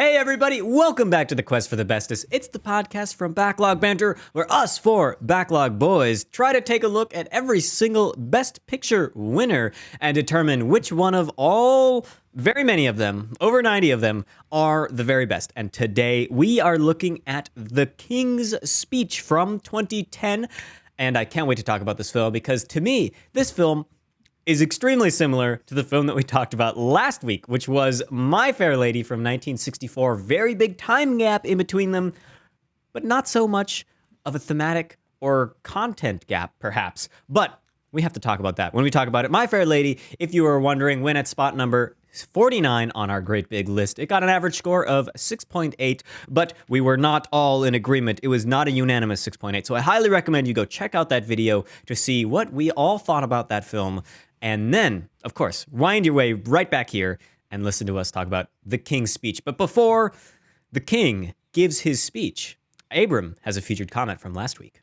Hey everybody, welcome back to the Quest for the Bestest. It's the podcast from Backlog Banter, where us four Backlog boys try to take a look at every single Best Picture winner and determine which one of all, very many of them, over 90 of them, are the very best. And today we are looking at The King's Speech from 2010. And I can't wait to talk about this film because to me, this film is extremely similar to the film that we talked about last week, which was My Fair Lady from 1964. Very big time gap in between them, but not so much of a thematic or content gap, perhaps. But we have to talk about that when we talk about it. My Fair Lady, if you were wondering, went at spot number 49 on our great big list. It got an average score of 6.8, but we were not all in agreement. It was not a unanimous 6.8. So I highly recommend you go check out that video to see what we all thought about that film. And then, of course, wind your way right back here and listen to us talk about the King's speech. But before the King gives his speech, Abram has a featured comment from last week.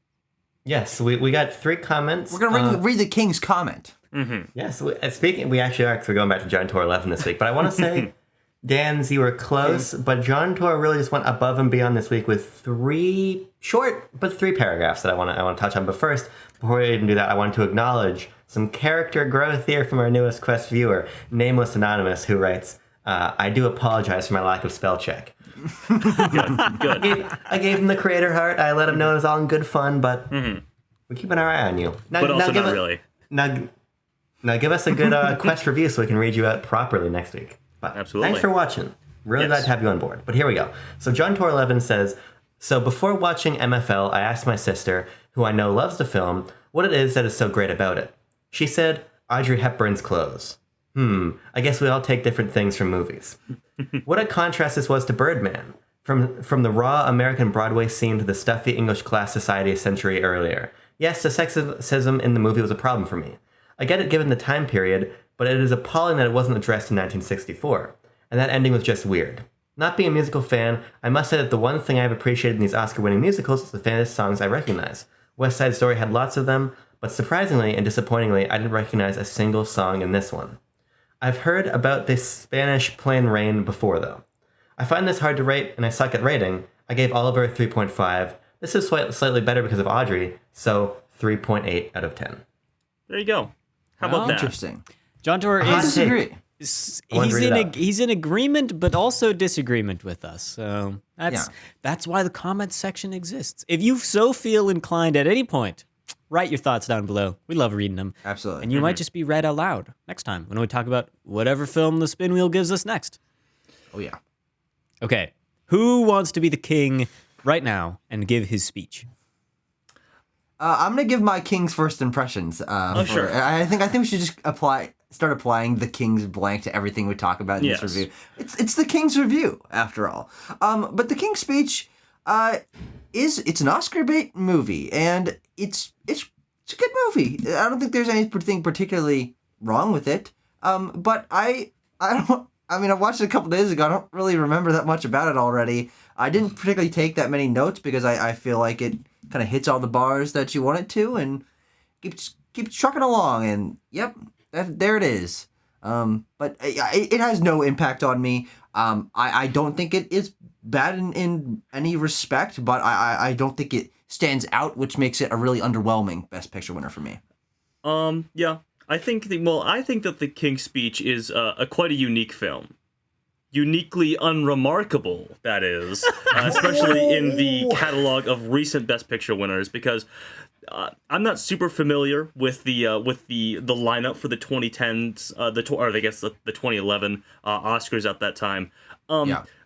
Yes, we got 3 comments. We're going to read the King's comment. Mm-hmm. Yes, we actually are going back to John Tor 11 this week. But I want to say, Dan's, you were close, but John Tor really just went above and beyond this week with 3 short, but 3 paragraphs that I want to touch on. But first, before we even do that, I want to acknowledge some character growth here from our newest Quest viewer, Nameless Anonymous, who writes, I do apologize for my lack of spell check. Good. I gave him the creator heart. I let him know it was all in good fun, but we keep an eye on you. But also not really. Now give us a good Quest review so we can read you out properly next week. But absolutely. Thanks for watching. Really glad to have you on board. But here we go. So John Tor 11 says, so before watching MFL, I asked my sister, who I know loves the film, what it is that is so great about it. She said, Audrey Hepburn's clothes. I guess we all take different things from movies. What a contrast this was to Birdman. From the raw American Broadway scene to the stuffy English class society a century earlier. Yes, the sexism in the movie was a problem for me. I get it given the time period, but it is appalling that it wasn't addressed in 1964. And that ending was just weird. Not being a musical fan, I must say that the one thing I've appreciated in these Oscar-winning musicals is the famous songs I recognize. West Side Story had lots of them, but surprisingly and disappointingly, I didn't recognize a single song in this one. I've heard about this Spanish Plain Rain before, though. I find this hard to rate, and I suck at rating. I gave Oliver a 3.5. This is slightly better because of Audrey, so 3.8 out of 10. There you go. How about that? Interesting. John Tor I disagree. he's in agreement, but also disagreement with us. So that's why the comments section exists. If you so feel inclined at any point, write your thoughts down below. We love reading them. Absolutely. And you might just be read out loud next time when we talk about whatever film the spin wheel gives us next. Oh, yeah. Okay. Who wants to be the king right now and give his speech? I'm going to give my King's first impressions. Sure. I think we should just start applying the King's blank to everything we talk about in this review. It's the King's review, after all. But the King's speech it's an Oscar bait movie, and it's a good movie. I don't think there's anything particularly wrong with it. But I watched it a couple days ago. I don't really remember that much about it already. I didn't particularly take that many notes because I feel like it kind of hits all the bars that you want it to and keeps trucking along. And yep, there it is. But it has no impact on me. I don't think it is bad in any respect, but I don't think it stands out, which makes it a really underwhelming Best Picture winner for me. Yeah. I think that The King's Speech is quite a unique film. Uniquely unremarkable, that is, especially in the catalog of recent Best Picture winners, because I'm not super familiar with the lineup for the 2010s, the 2011 Oscars at that time.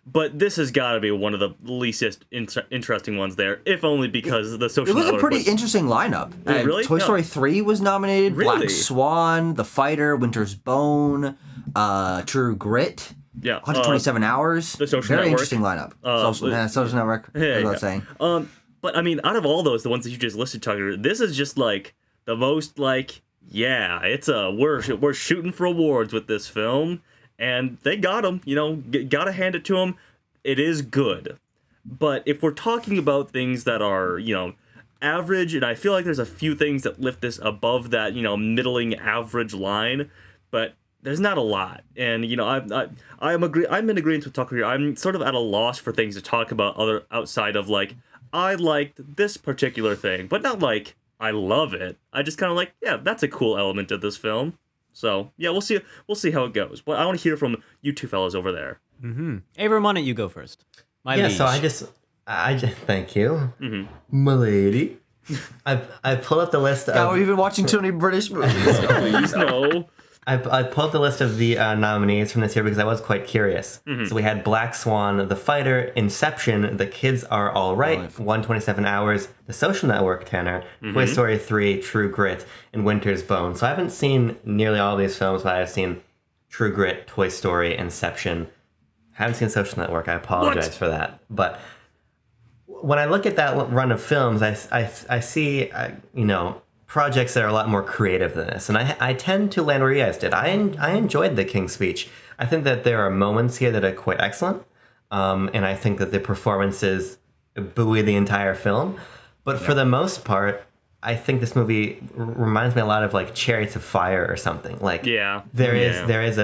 But this has got to be one of the least interesting ones there, if only because the social. It was a pretty interesting lineup. Really? Toy Story 3 was nominated. Really? Black Swan, The Fighter, Winter's Bone, True Grit. Yeah, 127 Hours. The Social Very Network. interesting lineup. Social Network. Yeah, what I was saying. But I mean, out of all those, the ones that you just listed, Tucker, this is just like the most like, yeah, it's we're shooting for awards with this film, and they got them. You know, gotta hand it to them. It is good, but if we're talking about things that are average, and I feel like there's a few things that lift this above that middling average line, but there's not a lot, and I'm in agreement with Tucker here. I'm sort of at a loss for things to talk about other outside of like I liked this particular thing, but not like I love it. I just kind of like, yeah, that's a cool element of this film. So yeah, we'll see how it goes. But I want to hear from you two fellas over there. Abram, why don't you go first? So I just thank you, my lady. I pulled up the list of. We've been watching too many British movies. Please no. I pulled up the list of the nominees from this year because I was quite curious. So we had Black Swan, The Fighter, Inception, The Kids Are All Right, 127 Hours, The Social Network, Tanner, Toy Story 3, True Grit, and Winter's Bone. So I haven't seen nearly all of these films, but I've seen True Grit, Toy Story, Inception. I haven't seen Social Network. I apologize for that. But when I look at that run of films, I see, projects that are a lot more creative than this. And I tend to land where you guys did. I enjoyed The King's Speech. I think that there are moments here that are quite excellent. And I think that the performances buoy the entire film. But for the most part, I think this movie reminds me a lot of like Chariots of Fire or something. Like there is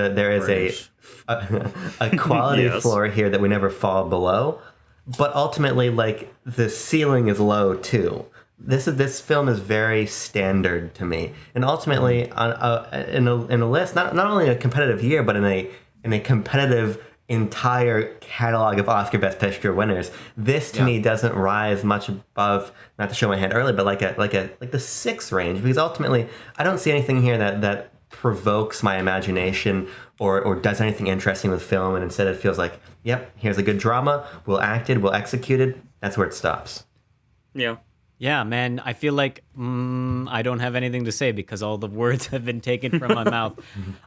a quality floor here that we never fall below. But ultimately, like the ceiling is low too. This film is very standard to me, and ultimately, in a list, not only a competitive year, but in a competitive entire catalog of Oscar Best Picture winners, this to me doesn't rise much above. Not to show my hand early, but like the 6 range, because ultimately, I don't see anything here that provokes my imagination or does anything interesting with film, and instead it feels like, yep, here's a good drama, we'll act it, we'll execute it. That's where it stops. Yeah. Yeah, man, I feel like I don't have anything to say because all the words have been taken from my mouth.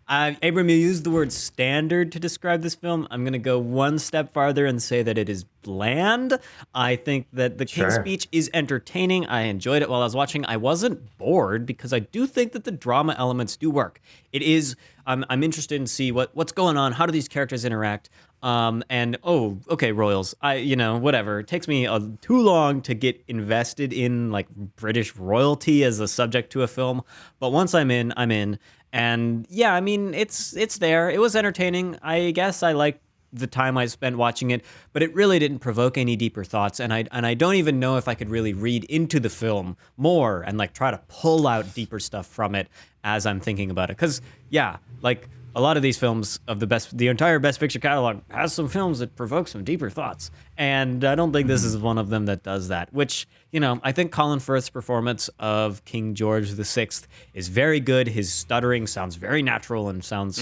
Abram, you used the word standard to describe this film. I'm going to go one step farther and say that it is bland. I think that The King's Speech is entertaining. I enjoyed it while I was watching. I wasn't bored because I do think that the drama elements do work. It is, I'm interested in see what's going on. How do these characters interact? Okay, Royals. Whatever. It takes me too long to get invested in like British royalty as a subject to a film. But once I'm in, I'm in. And yeah, I mean, it's there. It was entertaining. I guess I liked the time I spent watching it, but it really didn't provoke any deeper thoughts. And I don't even know if I could really read into the film more and like try to pull out deeper stuff from it as I'm thinking about it. Because yeah, like a lot of these films of the entire Best Picture catalog has some films that provoke some deeper thoughts. And I don't think this is one of them that does that, which, I think Colin Firth's performance of King George VI is very good. His stuttering sounds very natural and sounds,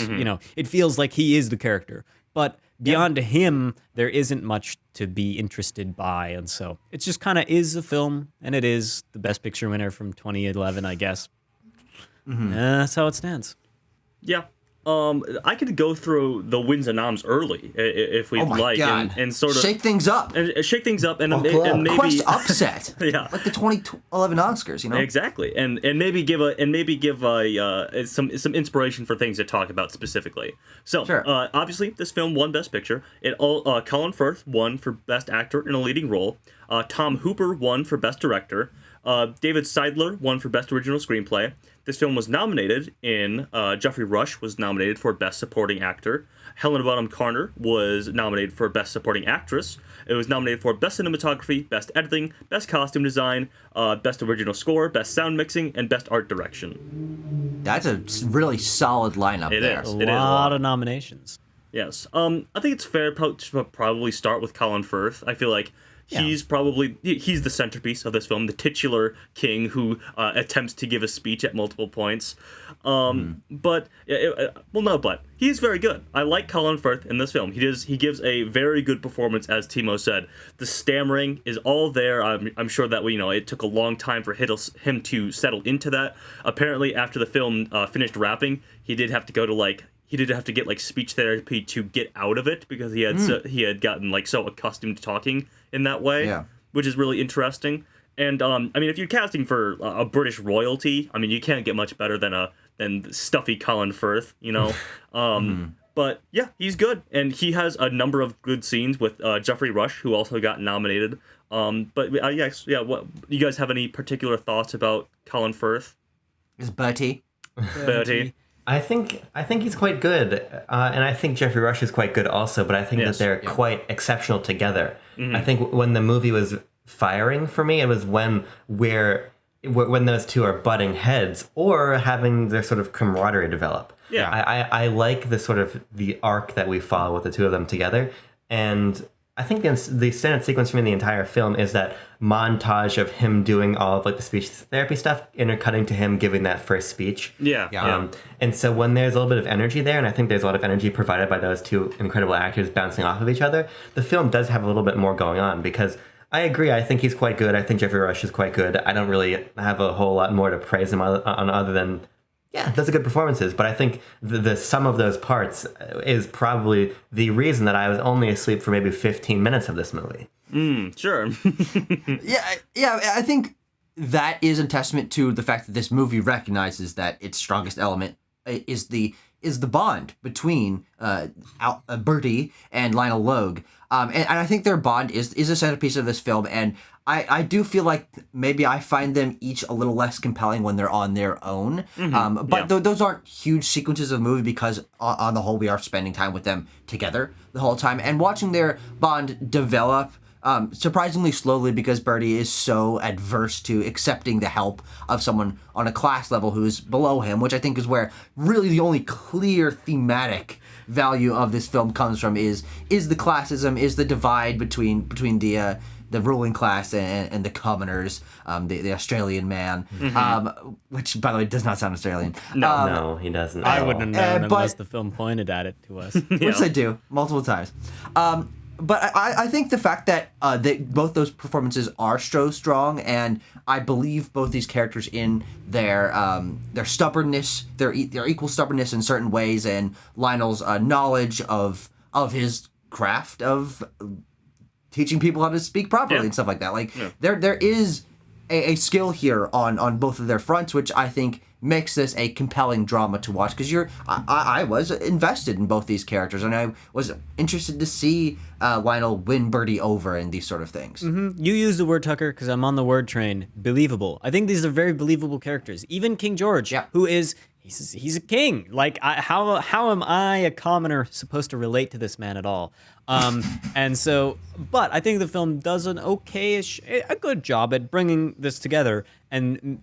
it feels like he is the character. But beyond him, there isn't much to be interested by. And so it just kind of is a film, and it is the Best Picture winner from 2011, I guess. That's how it stands. Yeah. I could go through the wins and noms early if we'd like, and sort of shake things up, and maybe Quest upset, yeah, like the 2011 Oscars, exactly, and maybe give some inspiration for things to talk about specifically. So, obviously, this film won Best Picture. Colin Firth won for Best Actor in a Leading Role. Tom Hooper won for Best Director. David Seidler won for Best Original Screenplay. This film was nominated in, Geoffrey Rush was nominated for Best Supporting Actor. Helena Bonham Carter was nominated for Best Supporting Actress. It was nominated for Best Cinematography, Best Editing, Best Costume Design, Best Original Score, Best Sound Mixing, and Best Art Direction. That's a really solid lineup there. A lot of nominations. Yes. I think it's fair to probably start with Colin Firth. I feel like he's the centerpiece of this film, the titular king who attempts to give a speech at multiple points. But he's very good. I like Colin Firth in this film. He gives a very good performance, as Timo said. The stammering is all there. I'm sure that it took a long time for him to settle into that. Apparently, after the film finished wrapping, he did have to go to get speech therapy to get out of it because he had gotten so accustomed to talking in that way, which is really interesting. And if you're casting for a British royalty, you can't get much better than stuffy Colin Firth, But yeah, he's good, and he has a number of good scenes with Geoffrey Rush, who also got nominated. What you guys have any particular thoughts about Colin Firth? Is Bertie? Bertie. I think he's quite good, and I think Jeffrey Rush is quite good also. But I think that they're quite exceptional together. I think when the movie was firing for me, it was when those two are butting heads or having their sort of camaraderie develop. Yeah. I like the sort of the arc that we follow with the two of them together, and I think the standard sequence for me in the entire film is that montage of him doing all of like the speech therapy stuff, intercutting to him giving that first speech. Yeah. And so when there's a little bit of energy there, and I think there's a lot of energy provided by those two incredible actors bouncing off of each other, the film does have a little bit more going on because I agree. I think he's quite good. I think Jeffrey Rush is quite good. I don't really have a whole lot more to praise him on other than, yeah, those are good performances. But I think the sum of those parts is probably the reason that I was only asleep for maybe 15 minutes of this movie. Sure. Yeah, I think that is a testament to the fact that this movie recognizes that its strongest element is the bond between Bertie and Lionel Logue. And I think their bond is a centerpiece of this film, and I do feel like maybe I find them each a little less compelling when they're on their own. But those aren't huge sequences of the movie because on the whole we are spending time with them together the whole time and watching their bond develop surprisingly slowly because Bertie is so adverse to accepting the help of someone on a class level who's below him, which I think is where really the only clear thematic value of this film comes from is the classism, is the divide between the ruling class and the commoners, the Australian man, which, by the way, does not sound Australian. No, he doesn't. I wouldn't have known unless the film pointed at it to us. Which they do, multiple times. But I think the fact that both those performances are so strong, and I believe both these characters in their stubbornness, their equal stubbornness in certain ways, and Lionel's knowledge of his craft of teaching people how to speak properly and stuff like that. Like there is a skill here on both of their fronts, which I think makes this a compelling drama to watch because I was invested in both these characters, and I was interested to see Lionel win Bertie over and these sort of things. You use the word, Tucker, because I'm on the word train. Believable. I think these are very believable characters. Even King George, who is he's a king. Like how am I, a commoner, supposed to relate to this man at all? And so, but I think the film does a good job at bringing this together, and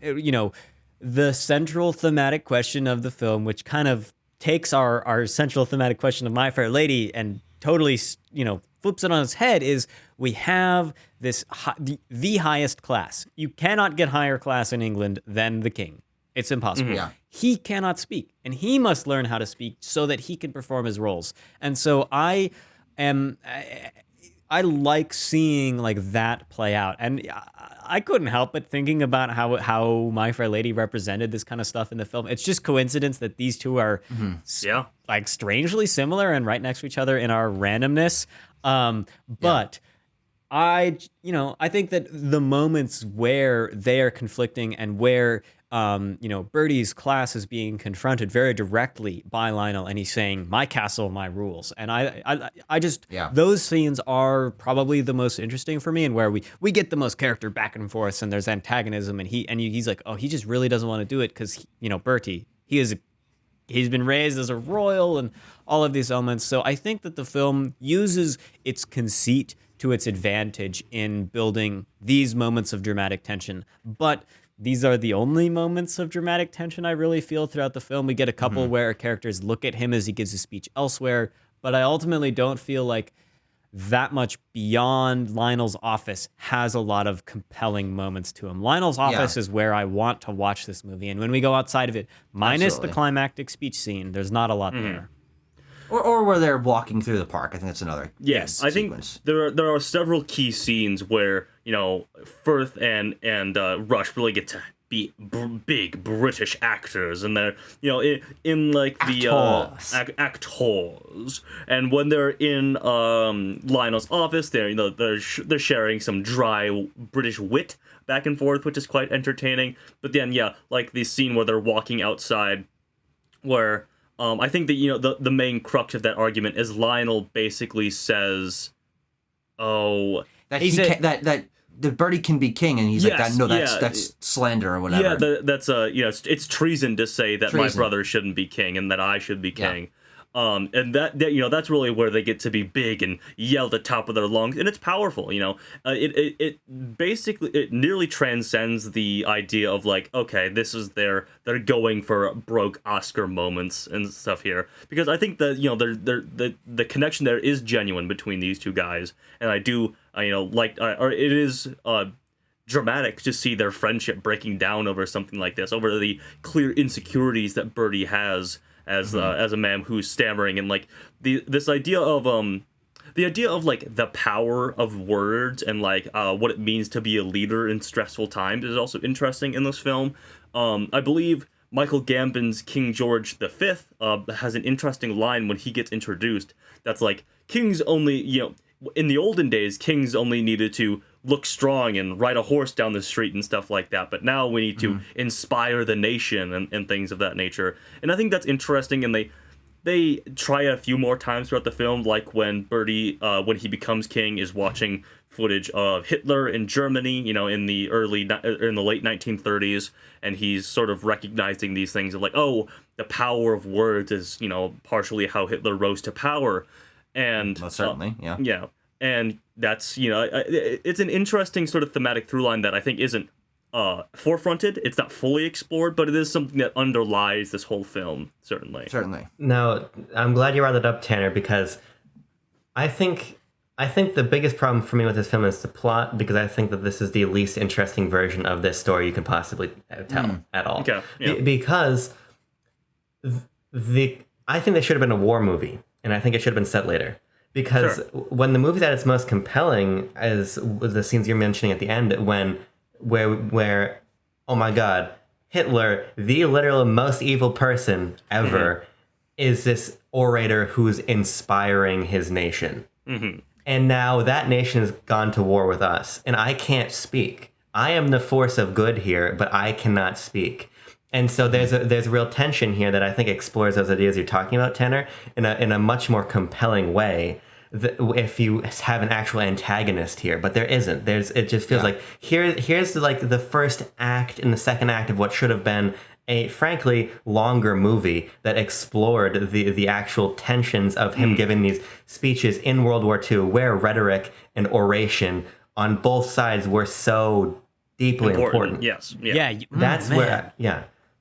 the central thematic question of the film, which kind of takes our central thematic question of My Fair Lady and totally, flips it on its head, is we have this the highest class. You cannot get higher class in England than the king. It's impossible. He cannot speak, and he must learn how to speak so that he can perform his roles. And so I like seeing like that play out, and I couldn't help but thinking about how My Fair Lady represented this kind of stuff in the film. It's just coincidence that these two are like strangely similar and right next to each other in our randomness. But I think that the moments where they are conflicting and where Bertie's class is being confronted very directly by Lionel, and he's saying, "My castle, my rules." And I just those scenes are probably the most interesting for me, and where we get the most character back and forth, and there's antagonism, and he's like, oh, he just really doesn't want to do it because Bertie, he's been raised as a royal and all of these elements. So I think that the film uses its conceit to its advantage in building these moments of dramatic tension, but these are the only moments of dramatic tension I really feel throughout the film. We get a couple where characters look at him as he gives a speech elsewhere, but I ultimately don't feel like that much beyond Lionel's office has a lot of compelling moments to him. Lionel's office is where I want to watch this movie, and when we go outside of it, minus the climactic speech scene, there's not a lot there. Or where they're walking through the park. I think that's another. Yes, I think there are several key scenes where Firth and Rush really get to be big British actors, and they're in like the actors, and when they're in Lionel's office, they're sharing some dry British wit back and forth, which is quite entertaining. But then like the scene where they're walking outside, where I think that the main crux of that argument is Lionel basically says, "Oh, that the Bertie can be king, and he's like, Yes, that's slander or whatever. Yeah, that's it's treason to say that my brother shouldn't be king and that I should be king. And that that's really where they get to be big and yell at the top of their lungs, and it's powerful. It basically it nearly transcends the idea of like, okay, this is they're going for broke Oscar moments and stuff here, because I think that the connection there is genuine between these two guys, and I do or it is dramatic to see their friendship breaking down over something like this, over the clear insecurities that Bertie has as a man who's stammering, and like this idea of like the power of words and like what it means to be a leader in stressful times is also interesting in this film. I believe Michael Gambon's King George V has an interesting line when he gets introduced that's like, kings only, in the olden days, kings only needed to look strong and ride a horse down the street and stuff like that, but now we need to inspire the nation and things of that nature. And I think that's interesting, and they try a few more times throughout the film, like when Bertie, when he becomes king, is watching footage of Hitler in Germany, in the late 1930s, and he's sort of recognizing these things of like, oh, the power of words is, partially how Hitler rose to power. And most certainly, yeah. And that's, it's an interesting sort of thematic through line that I think isn't forefronted. It's not fully explored, but it is something that underlies this whole film, certainly. Certainly. Now, I'm glad you brought that up, Tanner, because I think the biggest problem for me with this film is the plot, because I think that this is the least interesting version of this story you can possibly tell at all. Okay. Yeah. Because I think this should have been a war movie, and I think it should have been set later. Because when the movie's at its most compelling, as the scenes you're mentioning at the end, where oh my God, Hitler, the literal most evil person ever, is this orator who's inspiring his nation. And now that nation has gone to war with us, and I can't speak. I am the force of good here, but I cannot speak. And so there's a real tension here that I think explores those ideas you're talking about, Tanner, in a much more compelling way. If you have an actual antagonist here, but there isn't. It just feels like here's like the first act and the second act of what should have been a frankly longer movie that explored the actual tensions of him giving these speeches in World War II, where rhetoric and oration on both sides were so deeply important. Yes. That's where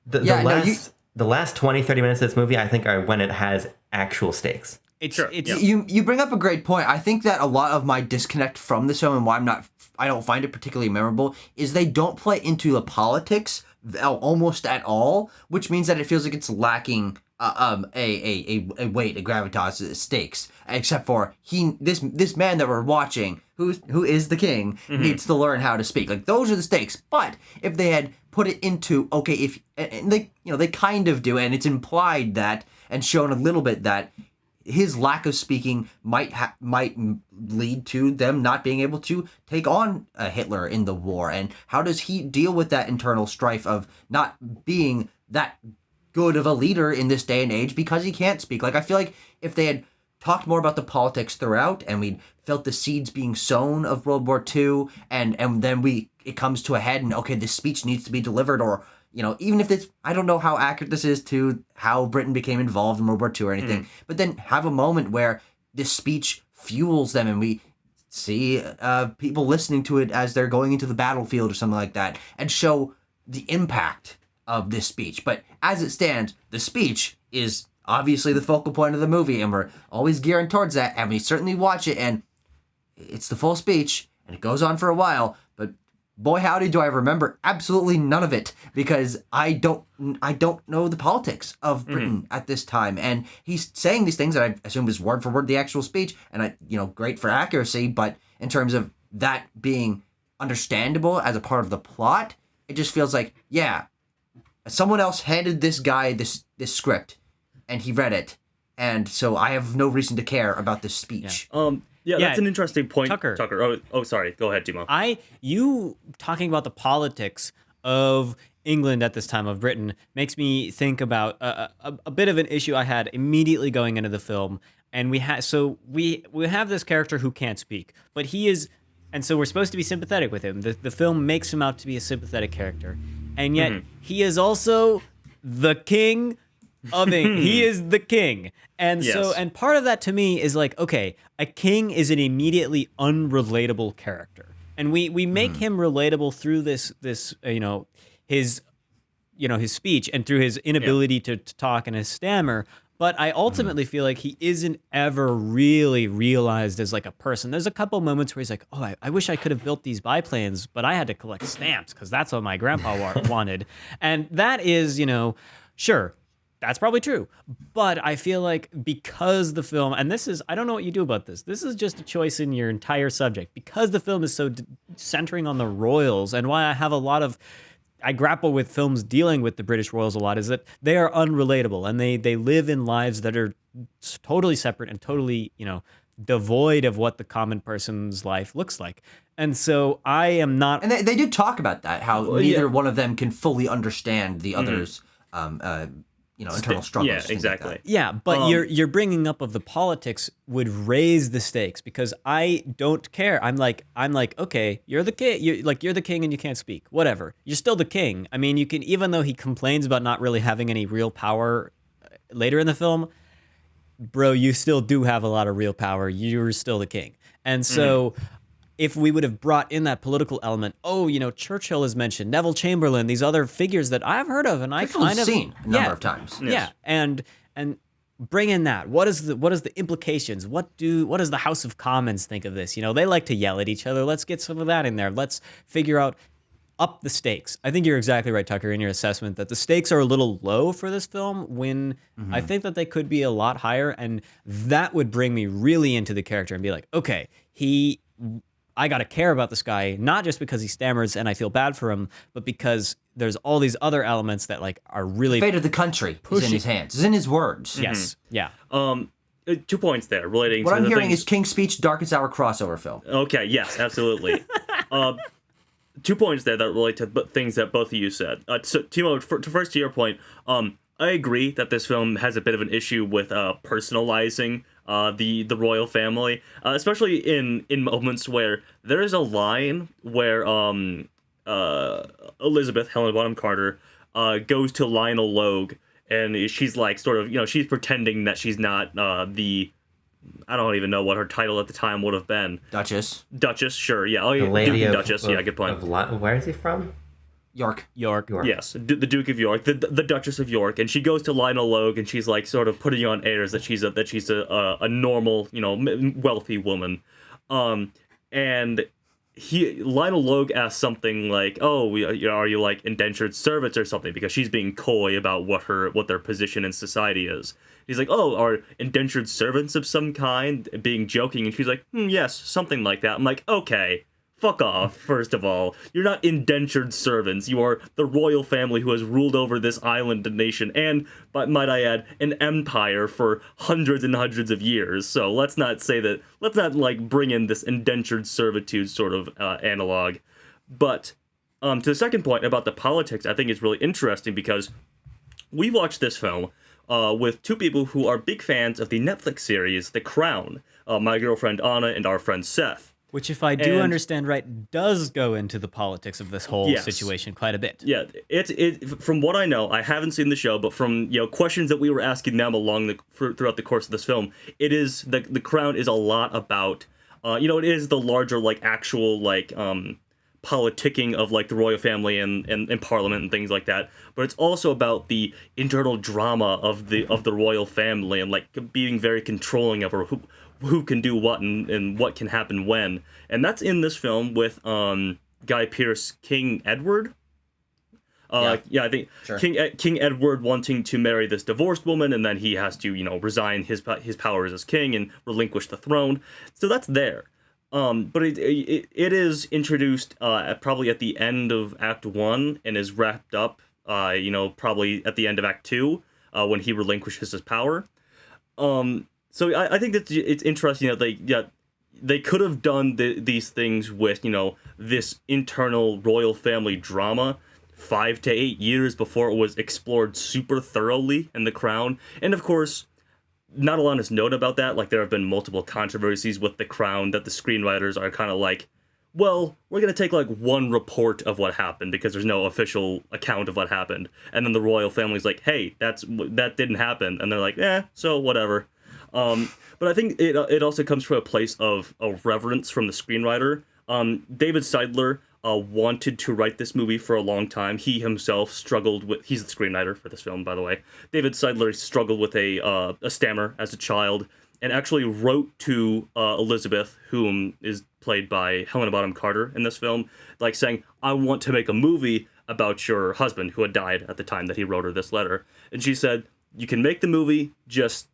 the last 20, 30 minutes of this movie, I think, are when it has actual stakes. You bring up a great point. I think that a lot of my disconnect from this film and why I don't find it particularly memorable is they don't play into the politics almost at all, which means that it feels like it's lacking a weight, a gravitas, stakes. Except for this man that we're watching, who is the king, needs to learn how to speak. Like, those are the stakes. But if they had put it into they kind of do, and it's implied that and shown a little bit that his lack of speaking might lead to them not being able to take on Hitler in the war. And how does he deal with that internal strife of not being that good of a leader in this day and age because he can't speak? Like, I feel like if they had talked more about the politics throughout, and we'd felt the seeds being sown of World War II, and then it comes to a head, and okay, this speech needs to be delivered, or even if it's, I don't know how accurate this is to how Britain became involved in World War II or anything, but then have a moment where this speech fuels them, and we see people listening to it as they're going into the battlefield or something like that, and show the impact of this speech. But as it stands, the speech is obviously the focal point of the movie, and we're always gearing towards that, and we certainly watch it, and it's the full speech, and it goes on for a while, but boy howdy do I remember absolutely none of it, because I don't know the politics of Britain at this time. And he's saying these things that I assume is word for word the actual speech, and great for accuracy, but in terms of that being understandable as a part of the plot, it just feels like, someone else handed this guy this script and he read it, and so I have no reason to care about this speech. That's an interesting point, Tucker. Oh, sorry. Go ahead, Timo. You talking about the politics of England at this time, of Britain, makes me think about a bit of an issue I had immediately going into the film. And we have this character who can't speak, but he is And so we're supposed to be sympathetic with him. The film makes him out to be a sympathetic character. And yet he is also the king of England. He is the king. And so, and part of that to me is like, okay, a king is an immediately unrelatable character. And we make him relatable through this his speech and through his inability to talk and his stammer. But I ultimately feel like he isn't ever really realized as like a person. There's a couple moments where he's like, oh, I wish I could have built these biplanes, but I had to collect stamps because that's what my grandpa wanted. And that is, sure, that's probably true. But I feel like because the film, and this is, I don't know what you do about this. This is just a choice in your entire subject. Because the film is so centering on the royals, and why I grapple with films dealing with the British royals a lot, is that they are unrelatable and they live in lives that are totally separate and totally, devoid of what the common person's life looks like. And so I am not... And they did talk about that, how neither one of them can fully understand the other's, internal struggles. Yeah, exactly. Like yeah, but your bringing up of the politics would raise the stakes because I don't care. I'm like, okay, you're the king. You're the king and you can't speak. Whatever. You're still the king. I mean, you can, even though he complains about not really having any real power later in the film, bro, you still do have a lot of real power. You're still the king. And so if we would have brought in that political element, Churchill is mentioned, Neville Chamberlain, these other figures that I've heard of, and I kind of seen a number of times. Yeah, and bring in that. What is the implications? What does the House of Commons think of this? They like to yell at each other. Let's get some of that in there. Let's figure out up the stakes. I think you're exactly right, Tucker, in your assessment that the stakes are a little low for this film when I think that they could be a lot higher, and that would bring me really into the character and be like, okay, I got to care about this guy, not just because he stammers and I feel bad for him, but because there's all these other elements that like are really... The fate of the country is in his hands, is in his words. Yes, yeah. 2 points there relating what to I'm the hearing things... is King's Speech, Darkest Hour crossover film. Okay, yes, absolutely. 2 points there that relate to things that both of you said. So, Timo, first to your point, I agree that this film has a bit of an issue with personalizing the royal family, especially in moments where there is a line where Elizabeth, Helena Bonham Carter, goes to Lionel Logue, and she's like sort of, she's pretending that she's not I don't even know what her title at the time would have been. Duchess, sure, yeah. Oh, the Lady Duke and of, Duchess, yeah, good point. Where is he from? York. Yes, the Duke of York, the Duchess of York, and she goes to Lionel Logue, and she's like sort of putting on airs that she's a normal, wealthy woman, and Lionel Logue asks something like, "Oh, are you like indentured servants or something?" Because she's being coy about what their position in society is. He's like, "Oh, are indentured servants of some kind?" Being joking, and she's like, "Yes, something like that." I'm like, okay. Fuck off, first of all. You're not indentured servants. You are the royal family who has ruled over this island and nation and, but might I add, an empire for hundreds and hundreds of years. So let's not bring in this indentured servitude sort of analog. But to the second point about the politics, I think it's really interesting because we watched this film with two people who are big fans of the Netflix series The Crown, my girlfriend Anna and our friend Seth. Which, if I do understand right, does go into the politics of this whole situation quite a bit. Yeah, it from what I know, I haven't seen the show, but from questions that we were asking them throughout the course of this film, it is the Crown is a lot about it is the larger actual politicking of the royal family and parliament and things like that, but it's also about the internal drama of the royal family and being very controlling of who can do what and what can happen when. And that's in this film with Guy Pearce, King Edward. I think sure. King Edward wanting to marry this divorced woman, and then he has to resign his powers as king and relinquish the throne. So that's there. But it is introduced probably at the end of Act 1 and is wrapped up probably at the end of Act 2 when he relinquishes his power. So I think that it's interesting that they could have done these things with this internal royal family drama 5 to 8 years before it was explored super thoroughly in The Crown. And of course, not a lot is known about that. There have been multiple controversies with The Crown that the screenwriters are kind of well, we're going to take like one report of what happened because there's no official account of what happened. And then the royal family's like, hey, that didn't happen. And they're like, so whatever. But I think it also comes from a place of reverence from the screenwriter. David Seidler wanted to write this movie for a long time. He himself struggled with... He's the screenwriter for this film, by the way. David Seidler struggled with a stammer as a child and actually wrote to Elizabeth, whom is played by Helena Bonham Carter in this film, like saying, I want to make a movie about your husband who had died at the time that he wrote her this letter. And she said, you can make the movie, just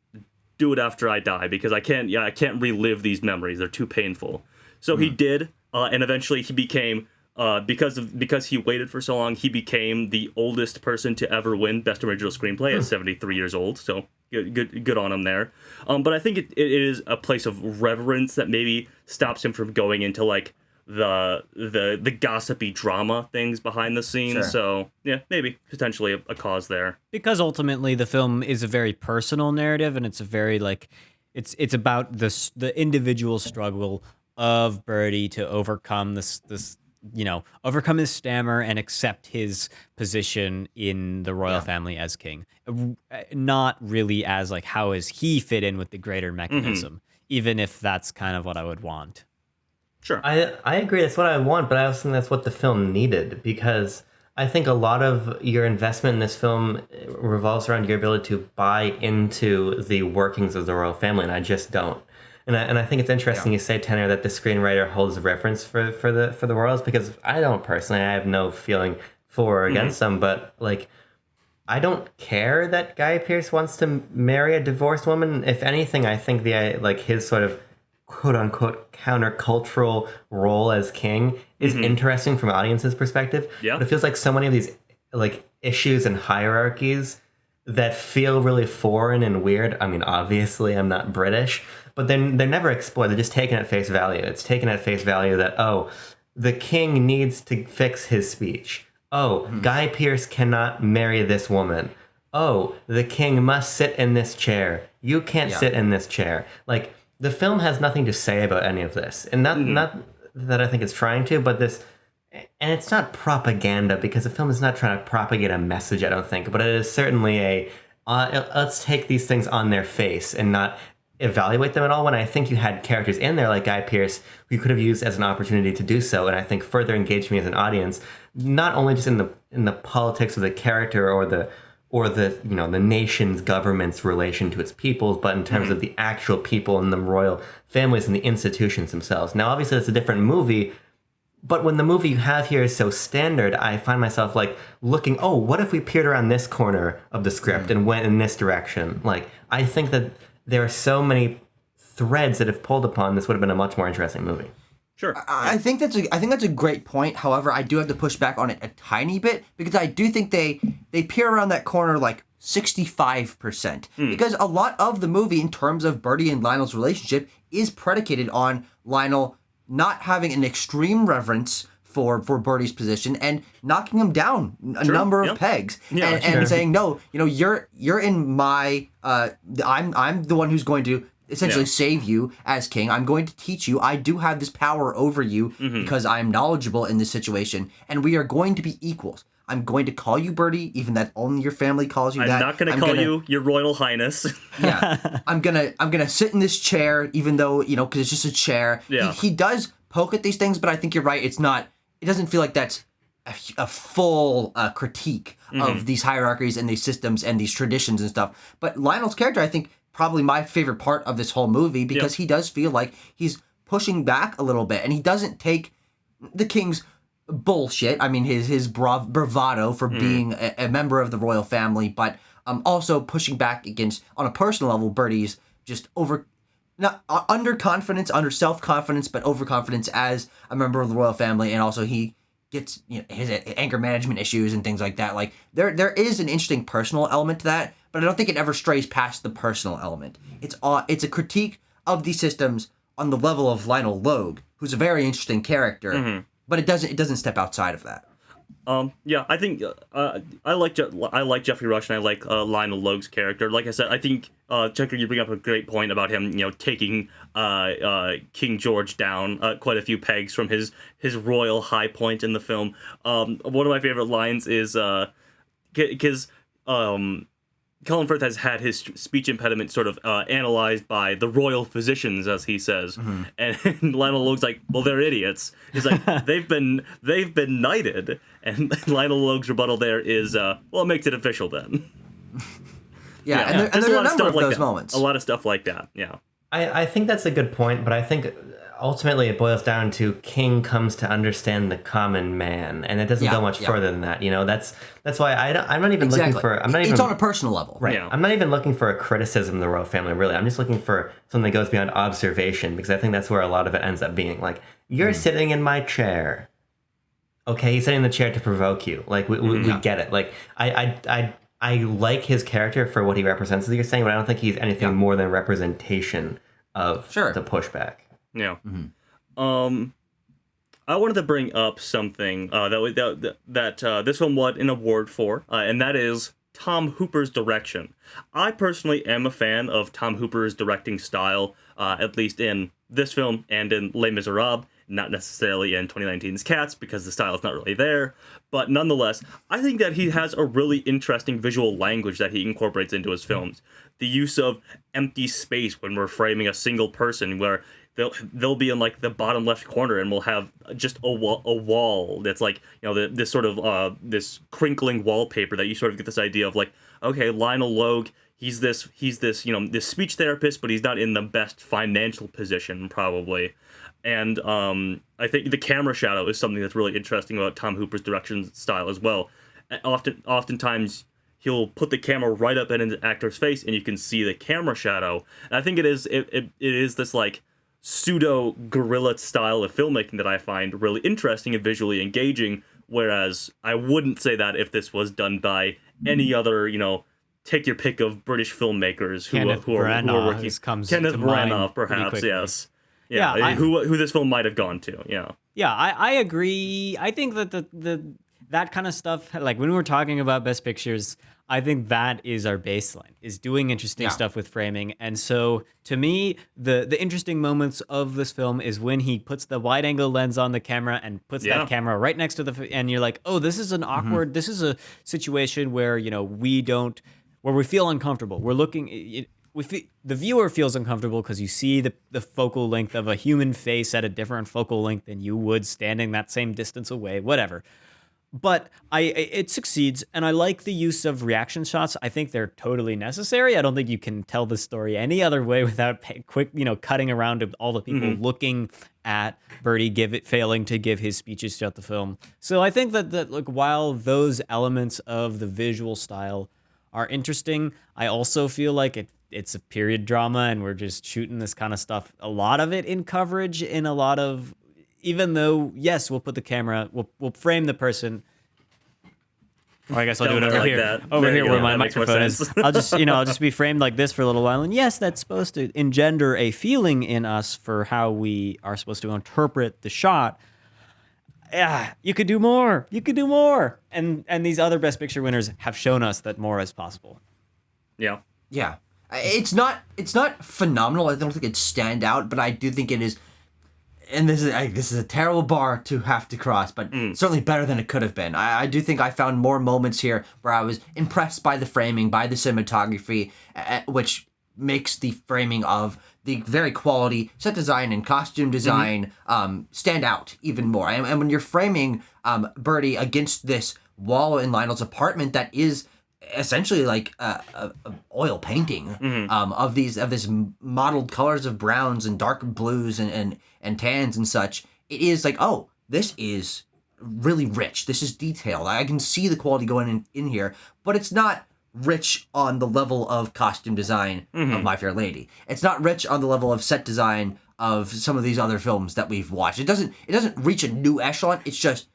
do it after I die because I can't relive these memories. They're too painful. So he did, and eventually he became, because he waited for so long, he became the oldest person to ever win Best Original Screenplay at 73 years old. So good on him there. But I think it is a place of reverence that maybe stops him from going into like the gossipy drama things behind the scenes. Sure. So yeah, maybe potentially a cause there. Because ultimately the film is a very personal narrative, and it's a very like it's about the individual struggle of Bertie to overcome this overcome his stammer and accept his position in the royal family as king. Not really as like how is he fit in with the greater mechanism, even if that's kind of what I would want. Sure. I agree, that's what I want, but I also think that's what the film needed, because I think a lot of your investment in this film revolves around your ability to buy into the workings of the royal family, and I just don't. And I think it's interesting you say, Tanner, that the screenwriter holds a reference for the royals, because I don't personally. I have no feeling for or against them, but like, I don't care that Guy Pearce wants to marry a divorced woman. If anything, I think his sort of quote unquote countercultural role as king is interesting from an audience's perspective. Yeah. But it feels like so many of these like issues and hierarchies that feel really foreign and weird. I mean, obviously I'm not British, but then they're never explored. They're just taken at face value. It's taken at face value that, oh, the king needs to fix his speech. Oh, Guy Pearce cannot marry this woman. Oh, the king must sit in this chair. You can't sit in this chair. Like, the film has nothing to say about any of this. And not that I think it's trying to, but this... And it's not propaganda, because the film is not trying to propagate a message, I don't think. But it is certainly a... let's take these things on their face and not evaluate them at all, when I think you had characters in there like Guy Pearce who you could have used as an opportunity to do so, and I think further engaged me as an audience, not only just in the politics of the character or the the nation's government's relation to its peoples, but in terms of the actual people and the royal families and the institutions themselves. Now, obviously, it's a different movie, but when the movie you have here is so standard, I find myself like looking, oh, what if we peered around this corner of the script and went in this direction? Like, I think that there are so many threads that if pulled upon, this would have been a much more interesting movie. Sure. I think that's a great point. However, I do have to push back on it a tiny bit, because I do think they peer around that corner like 65%. Because a lot of the movie, in terms of Bertie and Lionel's relationship, is predicated on Lionel not having an extreme reverence for Bertie's position and knocking him down a number of pegs, and saying, no, you're in my I'm the one who's going to essentially save you as king. I'm going to teach you. I do have this power over you because I'm knowledgeable in this situation, and we are going to be equals. I'm going to call you Bertie, even that only your family calls you that. I'm not going to call you Your Royal Highness. I'm gonna sit in this chair, even though because it's just a chair. Yeah. He does poke at these things, but I think you're right. It's not. It doesn't feel like that's a full critique of these hierarchies and these systems and these traditions and stuff. But Lionel's character, I think, probably my favorite part of this whole movie, because he does feel like he's pushing back a little bit, and he doesn't take the king's bullshit. I mean, his bravado for being a member of the royal family, but also pushing back against, on a personal level, Bertie's just underconfidence, under self-confidence, but overconfidence as a member of the royal family, and also he gets his anger management issues and things like that. Like there is an interesting personal element to that, but I don't think it ever strays past the personal element. It's a critique of these systems on the level of Lionel Logue, who's a very interesting character, but it doesn't step outside of that. Yeah, I think I like Jeffrey Rush, and I like Lionel Logue's character. Like I said, I think Checker, you bring up a great point about him, taking King George down quite a few pegs from his royal high point in the film. One of my favorite lines is because Colin Firth has had his speech impediment sort of analyzed by the royal physicians, as he says, and Lionel Logue's like, "Well, they're idiots." He's like, "They've been knighted," and Lionel Logue's rebuttal there is, "Well, it makes it official then." Yeah, and there's a number of those moments. A lot of stuff like that. Yeah, I think that's a good point, but I think ultimately it boils down to King comes to understand the common man, and it doesn't go much further than that. That's why I'm not even looking for. It's on a personal level, right? Yeah. I'm not even looking for a criticism of the royal family. Really, I'm just looking for something that goes beyond observation, because I think that's where a lot of it ends up being. Like, you're sitting in my chair. Okay, he's sitting in the chair to provoke you. Like, we get it. Like, I like his character for what he represents, as you're saying, but I don't think he's anything more than representation of the pushback. Yeah. I wanted to bring up something that this film won an award for, and that is Tom Hooper's direction. I personally am a fan of Tom Hooper's directing style, at least in this film and in Les Miserables, not necessarily in 2019's Cats, because the style is not really there. But nonetheless, I think that he has a really interesting visual language that he incorporates into his films. The use of empty space when we're framing a single person, where they'll be in like the bottom left corner, and we'll have just a wall that's like, this sort of this crinkling wallpaper that you sort of get this idea of like, okay, Lionel Logue, he's this this speech therapist, but he's not in the best financial position probably. And I think the camera shadow is something that's really interesting about Tom Hooper's direction style as well. Oftentimes he'll put the camera right up in an actor's face, and you can see the camera shadow. And I think it is this like pseudo guerrilla style of filmmaking that I find really interesting and visually engaging. Whereas I wouldn't say that if this was done by any other, take your pick of British filmmakers who are working. Kenneth Branagh, perhaps, yes. Yeah, who this film might have gone to, Yeah, I agree. I think that that kind of stuff, like when we're talking about Best Pictures, I think that is our baseline, is doing interesting stuff with framing. And so to me, the interesting moments of this film is when he puts the wide angle lens on the camera and puts that camera right next to and you're like, oh, this is an awkward, this is a situation where, where we feel uncomfortable. We're looking, the viewer feels uncomfortable because you see the focal length of a human face at a different focal length than you would standing that same distance away, whatever. But it succeeds, and I like the use of reaction shots. I think they're totally necessary. I don't think you can tell the story any other way without cutting around to all the people looking at Bertie failing to give his speeches throughout the film. So I think that while those elements of the visual style are interesting, I also feel like it's a period drama, and we're just shooting this kind of stuff. A lot of it in coverage, in a lot of. Even though, yes, we'll put the camera, we'll frame the person. Or I guess I'll do it over here. Over here where my microphone is. I'll just be framed like this for a little while. And yes, that's supposed to engender a feeling in us for how we are supposed to interpret the shot. Yeah, you could do more. You could do more. And these other Best Picture winners have shown us that more is possible. Yeah. Yeah. It's not phenomenal. I don't think it's stand out, but I do think it is. And this is a terrible bar to have to cross, but certainly better than it could have been. I do think I found more moments here where I was impressed by the framing, by the cinematography, which makes the framing of the very quality set design and costume design stand out even more. And when you're framing Bertie against this wall in Lionel's apartment that is essentially like a oil painting of this mottled colors of browns and dark blues and tans and such, it is like, oh, this is really rich. This is detailed. I can see the quality going in here, but it's not rich on the level of costume design of My Fair Lady. It's not rich on the level of set design of some of these other films that we've watched. It doesn't reach a new echelon. It's just,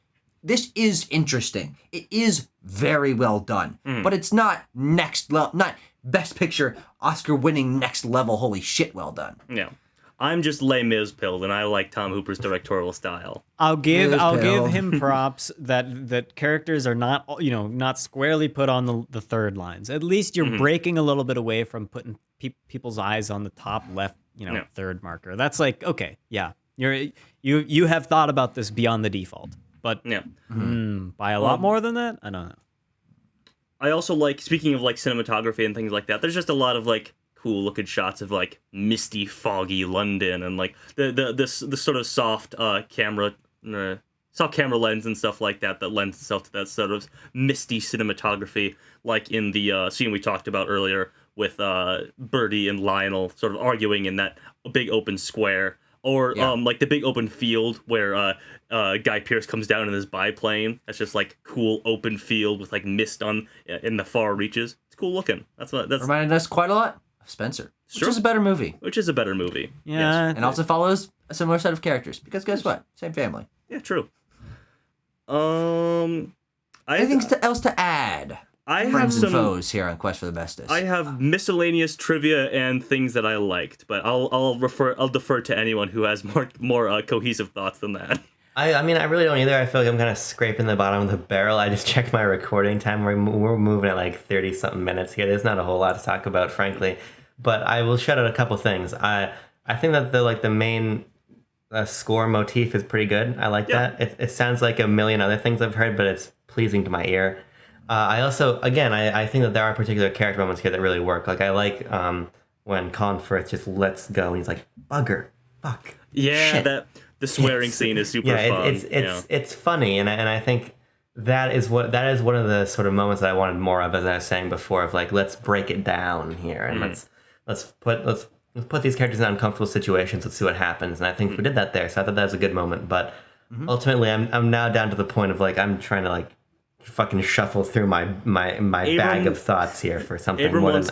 this is interesting. It is very well done, but it's not next level, not Best Picture, Oscar-winning next level. Holy shit, well done. Yeah, I'm just Les Mis pilled, and I like Tom Hooper's directorial style. I'll give him props that characters are not not squarely put on the third lines. At least you're breaking a little bit away from putting people's eyes on the top left third marker. That's like, okay, yeah, you have thought about this beyond the default, but by a lot more than that, I don't know. I also like, speaking of like cinematography and things like that, there's just a lot of like cool looking shots of like misty, foggy London, and like the sort of soft camera lens and stuff like that lends itself to that sort of misty cinematography, like in the scene we talked about earlier with Birdie and Lionel sort of arguing in that big open square, or like the big open field where Guy Pearce comes down in his biplane. That's just like cool open field with like mist on in the far reaches. It's cool looking. That's reminded us quite a lot of Spencer, which is a better movie. Yeah, and also follows a similar set of characters because guess what? Same family. Yeah, true. Anything else to add? I Friends have some and foes here on Quest for the Bestest. I have miscellaneous trivia and things that I liked, but I'll defer to anyone who has more cohesive thoughts than that. I mean, I really don't either. I feel like I'm kind of scraping the bottom of the barrel. I just checked my recording time. We're moving at like 30-something minutes here. There's not a whole lot to talk about, frankly. But I will shout out a couple things. I think that the main score motif is pretty good. I like that. It sounds like a million other things I've heard, but it's pleasing to my ear. I also, again, I think that there are particular character moments here that really work. Like, I like when Colin Firth just lets go and he's like, bugger, fuck, shit. The swearing scene is super fun. It's funny, and I think that is one of the sort of moments that I wanted more of, as I was saying before, of like, let's break it down here and let's put these characters in uncomfortable situations. Let's see what happens. And I think we did that there. So I thought that was a good moment. But ultimately, I'm now down to the point of like, I'm trying to like fucking shuffle through my bag of thoughts here for something. Abram wants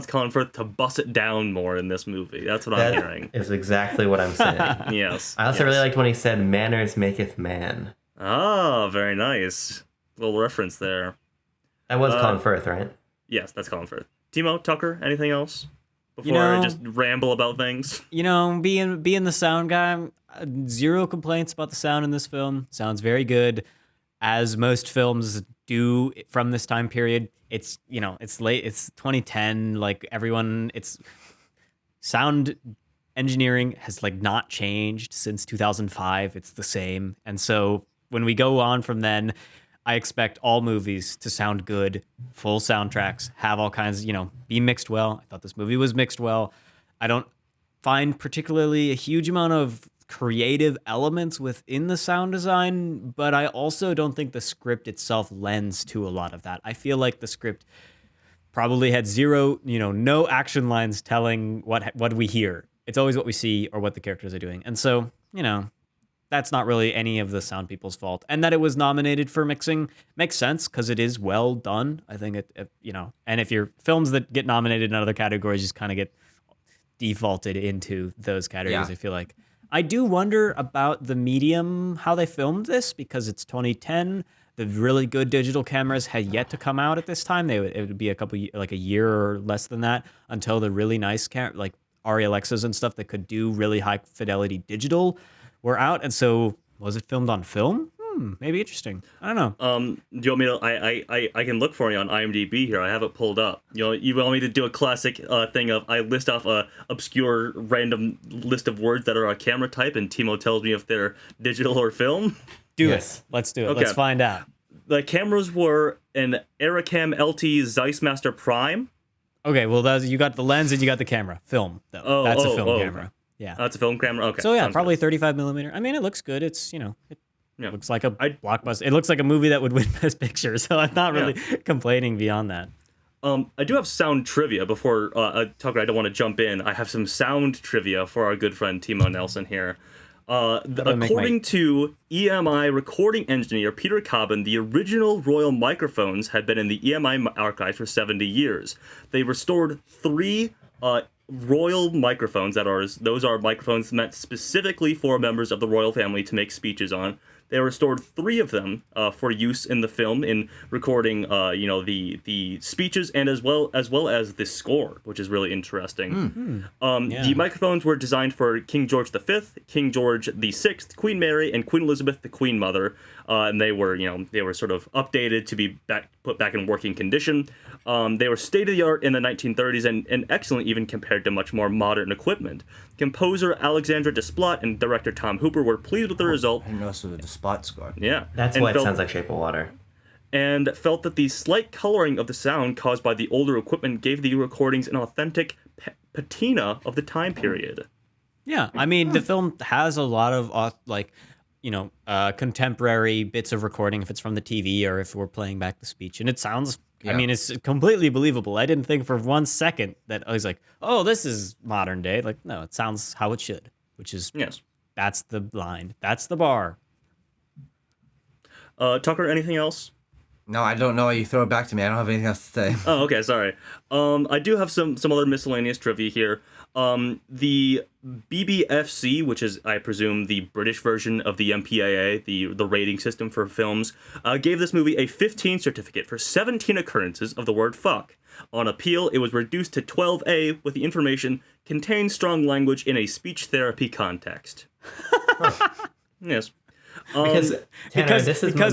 Colin Firth to bust it down more in this movie. That's what I'm hearing. Is exactly what I'm saying. Yes. I also really liked when he said, "Manners maketh man." Oh, very nice. Little reference there. That was Colin Firth, right? Yes, that's Colin Firth. Timo, Tucker, anything else before I just ramble about things? Being the sound guy, zero complaints about the sound in this film. Sounds very good, as most films do from this time period. It's it's late. It's 2010. Like everyone, it's sound engineering has like not changed since 2005. It's the same, and so when we go on from then, I expect all movies to sound good, full soundtracks, have all kinds, be mixed well. I thought this movie was mixed well. I don't find particularly a huge amount of creative elements within the sound design, but I also don't think the script itself lends to a lot of that. I feel like the script probably had zero, no action lines telling what we hear. It's always what we see or what the characters are doing. And so, that's not really any of the sound people's fault. And that it was nominated for mixing makes sense because it is well done. I think and if your films that get nominated in other categories just kind of get defaulted into those categories, I feel like. I do wonder about the medium, how they filmed this, because it's 2010. The really good digital cameras had yet to come out at this time. It would be a year or less than that until the really nice like Arri Alexas and stuff that could do really high fidelity digital were out. And so was it filmed on film? Maybe interesting. I don't know. Do you want me to? I can look for you on IMDb here. I have it pulled up. You want me to do a classic thing of I list off a obscure random list of words that are a camera type, and Timo tells me if they're digital or film. Do it. Let's do it. Okay. Let's find out. The cameras were an Aerocam LT Zeissmaster Prime. Okay, well you got the lens and you got the camamera. Film though. That's a film camera. Okay. Yeah. That's a film camera. Okay. So yeah, probably 35 millimeter. I mean, it looks good. It's it looks like a blockbuster. It looks like a movie that would win Best Picture, so I'm not really complaining beyond that. I do have sound trivia before Tucker. I don't want to jump in. I have some sound trivia for our good friend Timo Nelson here. According to EMI recording engineer Peter Cobbin, the original Royal microphones had been in the EMI archive for 70 years. They restored 3 Royal microphones. Those are microphones meant specifically for members of the royal family to make speeches on. They restored 3 of them for use in the film in recording, the speeches and as well as the score, which is really interesting. The microphones were designed for King George V, King George VI, Queen Mary, and Queen Elizabeth, the Queen Mother, and they were sort of updated to be put back in working condition. They were state of the art in the 1930s and excellent even compared to much more modern equipment. Composer Alexandra Desplat and director Tom Hooper were pleased with the result. I didn't know so the spot score. Yeah. That's why it sounds like Shape of Water. And felt that the slight coloring of the sound caused by the older equipment gave the recordings an authentic patina of the time period. Yeah, I mean, the film has a lot of, contemporary bits of recording if it's from the TV or if we're playing back the speech. And it sounds, I mean, it's completely believable. I didn't think for 1 second that I was like, oh, this is modern day. Like, no, it sounds how it should, which is, yes, that's the line. That's the bar. Tucker, anything else? No, I don't know. You throw it back to me. I don't have anything else to say. Oh, okay, sorry. I do have some other miscellaneous trivia here. The BBFC, which is, I presume, the British version of the MPAA, the rating system for films, gave this movie a 15 certificate for 17 occurrences of the word fuck. On appeal, it was reduced to 12A with the information contains strong language in a speech therapy context. Yes. Because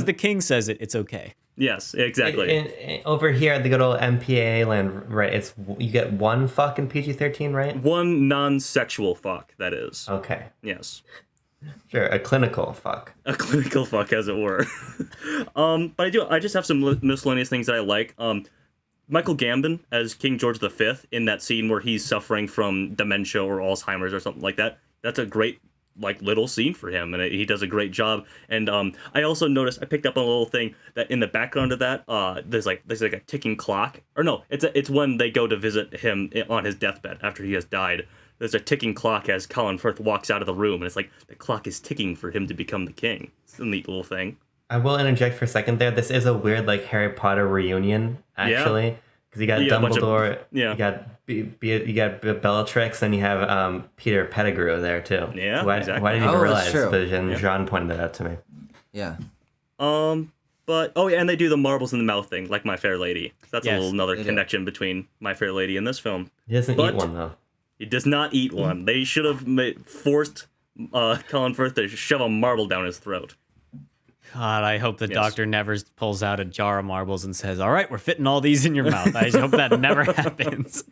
the king says it, it's okay. Yes, exactly. Over here at the good old MPAA land, right? You get 1 fuck in PG-13, right? 1 non-sexual fuck, that is. Okay. Yes. Sure, a clinical fuck. A clinical fuck, as it were. But I just have some miscellaneous things that I like. Michael Gambon as King George V in that scene where he's suffering from dementia or Alzheimer's or something like that. That's a great little scene for him, and he does a great job. And I also noticed, I picked up on a little thing that in the background of that, there's a ticking clock, or no, it's when they go to visit him on his deathbed after he has died. There's a ticking clock as Colin Firth walks out of the room, and it's like the clock is ticking for him to become the king. It's a neat little thing. I will interject for a second there. This is a weird Harry Potter reunion, actually. Because you got Dumbledore, you got Bellatrix, and you have Peter Pettigrew there too. Yeah, exactly. Why didn't you even realize? But Jean pointed that out to me. Yeah. But and they do the marbles in the mouth thing, like My Fair Lady. That's another connection between My Fair Lady and this film. He doesn't eat one though. He does not eat one. They should have forced Colin Firth to shove a marble down his throat. God, I hope the doctor never pulls out a jar of marbles and says, all right, we're fitting all these in your mouth. I hope that never happens.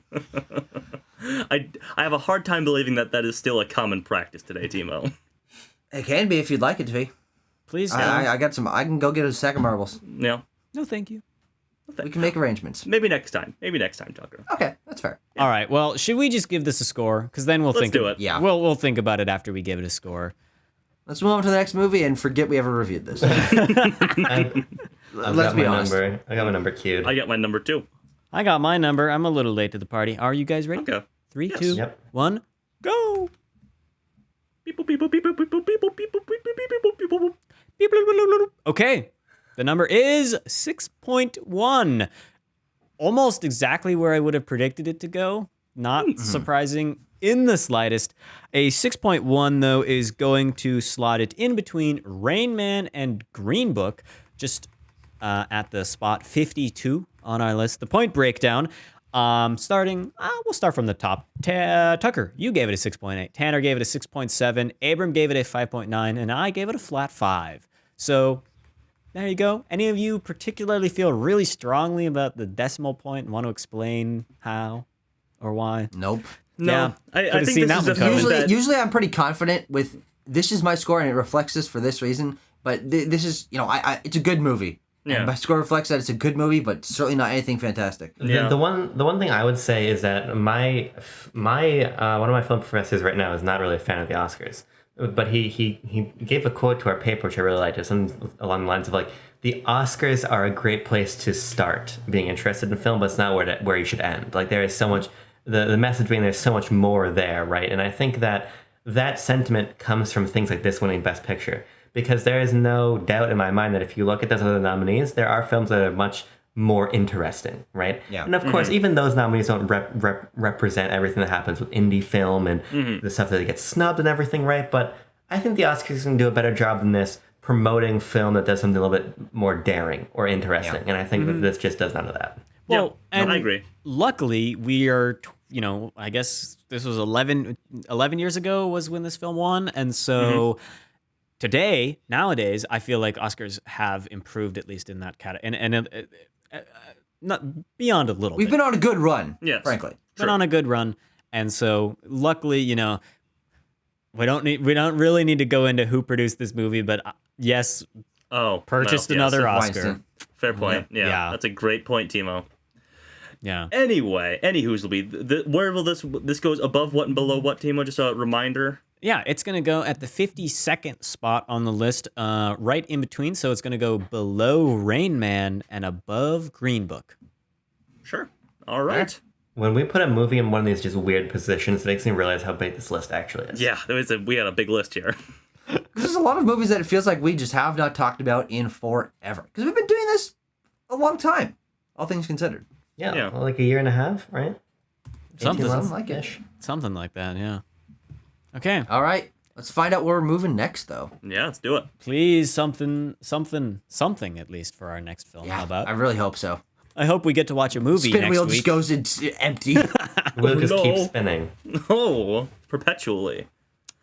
I have a hard time believing that is still a common practice today, Timo. It can be if you'd like it to be. Please. I got some. I can go get a sack of marbles. Yeah. No, thank you. We can make arrangements. Maybe next time, Tucker. Okay, that's fair. Yeah. All right. Well, should we just give this a score? Because then we'll think. Let's do it. Yeah. We'll think about it after we give it a score. Let's move on to the next movie and forget we ever reviewed this. Let's be honest. I got my number queued. I got my number 2. I got my number. I'm a little late to the party. Are you guys ready? Okay. 3, 2, 1, go! Okay. The number is 6.1. Almost exactly where I would have predicted it to go. Not surprising in the slightest. A 6.1, though, is going to slot it in between Rain Man and Green Book, just at the spot 52 on our list. The point breakdown, we'll start from the top. Tucker, you gave it a 6.8. Tanner gave it a 6.7. Abram gave it a 5.9. And I gave it a flat 5. So there you go. Any of you particularly feel really strongly about the decimal point and want to explain how or why? Nope. No, Yeah, I think this is a film that... Usually I'm pretty confident with this is my score and it reflects this for this reason. But this is, it's a good movie. Yeah. And my score reflects that it's a good movie, but certainly not anything fantastic. Yeah. The one thing I would say is that my one of my film professors right now is not really a fan of the Oscars, but he gave a quote to our paper which I really liked. It's something along the lines of the Oscars are a great place to start being interested in film, but it's not where you should end. There is so much. The message being there's so much more there, right? And I think that sentiment comes from things like this winning Best Picture, because there is no doubt in my mind that if you look at those other nominees, there are films that are much more interesting, right? Yeah. And of course, even those nominees don't represent everything that happens with indie film and the stuff that gets snubbed and everything, right? But I think the Oscars can do a better job than this promoting film that does something a little bit more daring or interesting. And I think that this just does none of that. Well, Yeah, and I agree. luckily, we are, I guess this was 11 years ago was when this film won. And so nowadays, I feel like Oscars have improved, at least in that category. And not beyond a little We've bit. been on a good run, Yes. frankly. Been on a good run. And so luckily, we don't really need to go into who produced this movie, but yes, purchased yes. another Oscar. Weinstein. Fair point. Yeah, that's a great point, Timo. Yeah. Anyway, anywho's will be where will this goes above what and below what, Timo? Just a reminder. Yeah, it's going to go at the 52nd spot on the list, right in between. So it's going to go below Rain Man and above Green Book. Sure. All right. When we put a movie in one of these just weird positions, it makes me realize how big this list actually is. Yeah, we had a big list here. There's a lot of movies that it feels like we just have not talked about in forever. Because we've been doing this a long time, all things considered. Yeah, well, like a year and a half, right? 18 Something months? like it. Something like that, yeah. Okay. All right, let's find out where we're moving next, though. Yeah, let's do it. Please, something at least for our next film. How about? I really hope so. I hope we get to watch a movie Spin next wheel week. just goes empty. We'll just no. keep spinning. Oh, perpetually.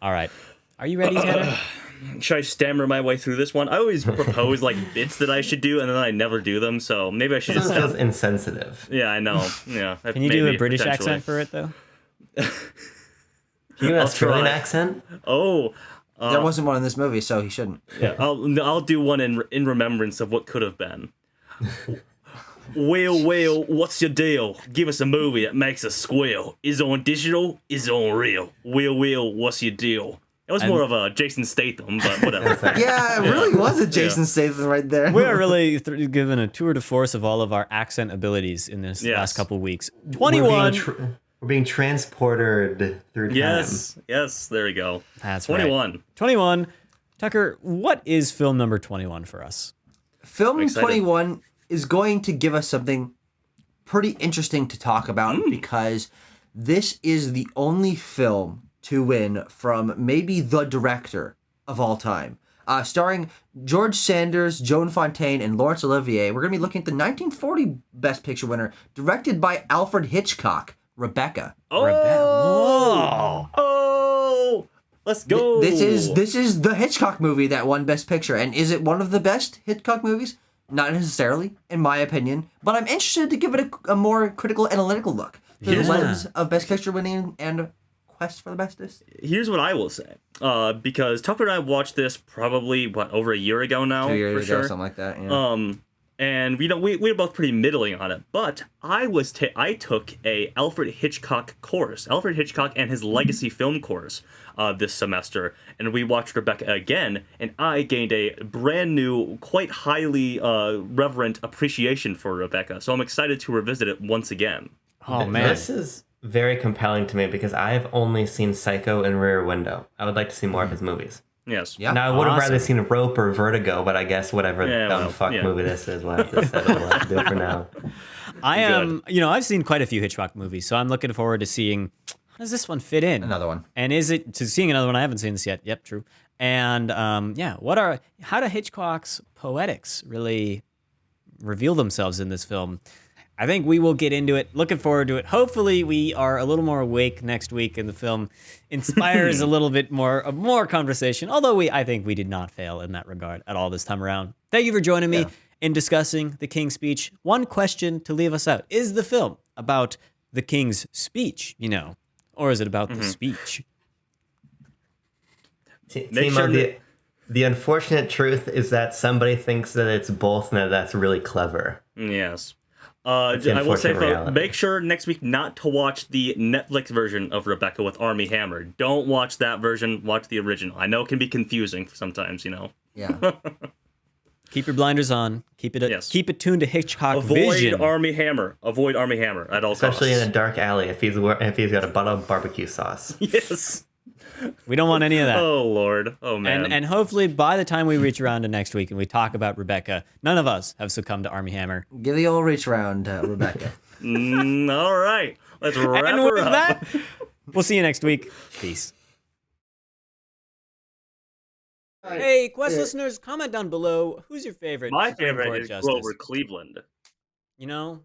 All right. Are you ready, Tanner? Should I stammer my way through this one? I always propose like bits that I should do, and then I never do them. So maybe I should This just. feels insensitive. Yeah, I know. Yeah. Can you do a British accent for it, though? Can you do an Australian try. accent? Oh. There wasn't one in this movie, so he shouldn't. Yeah, I'll do one in remembrance of what could have been. Well, what's your deal? Give us a movie that makes us squeal. Is it on digital? Is it on real? Well, what's your deal? It was more of a Jason Statham, but whatever. Yeah, it really was a Jason Statham right there. We are really given a tour de force of all of our accent abilities in this last couple weeks. 21. We're being transported through time. Yes, there we go. That's 21. Right. 21. Tucker, what is film number 21 for us? Film excited. 21 is going to give us something pretty interesting to talk about because this is the only film to win from maybe the director of all time. Starring George Sanders, Joan Fontaine, and Laurence Olivier, we're going to be looking at the 1940 Best Picture winner, directed by Alfred Hitchcock, Rebecca. Oh, let's go. This is the Hitchcock movie that won Best Picture, and is it one of the best Hitchcock movies? Not necessarily, in my opinion, but I'm interested to give it a more critical, analytical look through the lens of Best Picture winning and quest for the bestest. Here's what I will say, because Tucker and I watched this probably over a year ago now, 2 years for ago, sure. something like that. Yeah. And we were both pretty middling on it, but I took a Alfred Hitchcock course, Alfred Hitchcock and his legacy film course, this semester, and we watched Rebecca again, and I gained a brand new, quite highly reverent appreciation for Rebecca. So I'm excited to revisit it once again. Oh, man. This is very compelling to me because I've only seen Psycho and Rear Window. I would like to see more of his movies. Yes. Yeah. Now, I would have rather seen Rope or Vertigo, but I guess whatever movie this is, we'll have to settle we'll have to do it for now. I am, I've seen quite a few Hitchcock movies, so I'm looking forward to seeing, how does this one fit in? Another one. And seeing another one? I haven't seen this yet. Yep, true. And how do Hitchcock's poetics really reveal themselves in this film? I think we will get into it. Looking forward to it. Hopefully, we are a little more awake next week, and the film inspires a little bit more conversation. Although I think we did not fail in that regard at all this time around. Thank you for joining me in discussing the King's Speech. One question to leave us out: is the film about the King's speech? Or is it about the speech? Timo, the unfortunate truth is that somebody thinks that it's both, and that's really clever. Yes. I will say, make sure next week not to watch the Netflix version of Rebecca with Armie Hammer. Don't watch that version. Watch the original. I know it can be confusing sometimes, Yeah. Keep your blinders on. Keep it tuned to Hitchcock vision. Avoid Armie Hammer at all Especially costs. in a dark alley if he's got a bottle of barbecue sauce. Yes. We don't want any of that. Oh, Lord. Oh, man. And hopefully by the time we reach around to next week and we talk about Rebecca, none of us have succumbed to Armie Hammer. Give the old reach around, Rebecca. All right. Let's wrap And her with up. that, we'll see you next week. Peace. Hey, Quest listeners, comment down below. Who's your favorite? My Supreme favorite Court is justice? Grover Cleveland. You know?